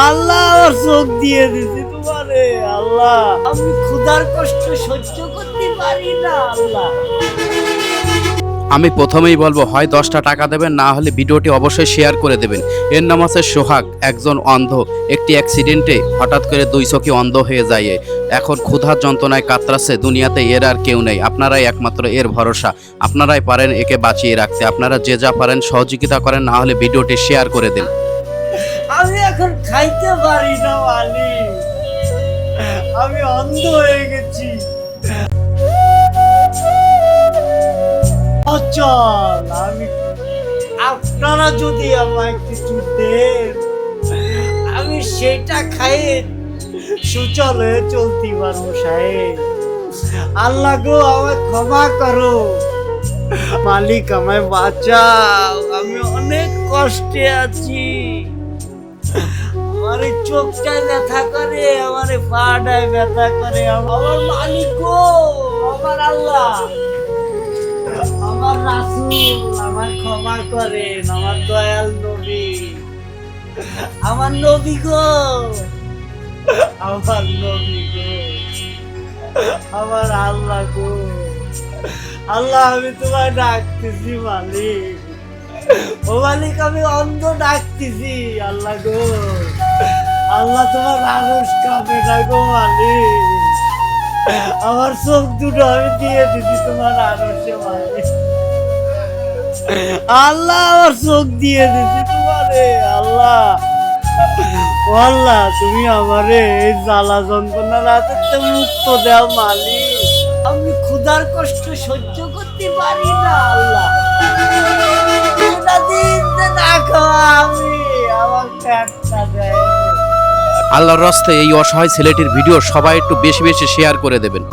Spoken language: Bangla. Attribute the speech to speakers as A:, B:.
A: আল্লাহ আমার চোখ দিয়ে দিছি তোমারে। আল্লাহ আমি ক্ষুধার কষ্ট সহ্য করতে পারি না আল্লাহ।
B: আমি প্রথমেই বলবো, হয় 10টা টাকা দেবেন, না হলে ভিডিওটি অবশ্যই শেয়ার করে দেবেন। এর নাম আছে সোহাগ, একজন অন্ধ। একটি অ্যাক্সিডেন্টে হঠাৎ করে 2 চোখই অন্ধ হয়ে যায়। এখন ক্ষুধার যন্ত্রণায় কাতরাচ্ছে, দুনিয়াতে এর আর কেউ নেই। আপনারাই একমাত্র এর ভরসা, আপনারাই পারেন একে বাঁচিয়ে রাখতে। আপনারা যে যা পারেন সহযোগিতা করেন, না হলে ভিডিওটি শেয়ার করে দিন।
A: আমি এখন খাইতে পারি না মালিক, আমি অন্ধ হয়ে গেছি। চল আমি, আপনারা যদি আমায় কিছু দেন আমি সেটা খাইয়ে সুচল হয়ে চলতে পারবো সাহেব। আল্লাহ গো আমায় ক্ষমা করো, মালিক আমায় বাঁচাও, আমি অনেক কষ্টে আছি। আমার এই চোখটায় ব্যথা করে, আমার এই পাটায় ব্যথা করে। আমার মালিক গো, আমার আল্লাহ, আমার রাসূল আমার ক্ষমা করেন, আমার দয়াল নবী, আমার নবী গো, আমার নবী গো, আমার আল্লাহ গো। আল্লাহ আমি তোমায় ডাকতেছি মালিক, ও মালিক আমি অন্ধ ডাকতেছি আল্লাহ গো। আল্লাহ তোমার আরশ কাঁপে না গো মালিক, আমার চোখ দুটো আমি দিয়ে দিছি তোমার আরশে মালিক। আল্লাহ আমার চোখ দিয়ে দিছি তোমারে। আল্লাহ ও আল্লাহ তুমি আমারে এই জ্বালা যন্ত্রণার হাতে মুক্ত দাও মালিক। আমি ক্ষুধার কষ্ট সহ্য করতে পারি না আল্লাহ। দিন না খাওয়া আমি, আমার পেটটা দেয়।
B: আল্লাহর রাস্তায় এই অসহায় ছেলেটির ভিডিও সবাই একটু বেশি বেশি শেয়ার করে দেবেন।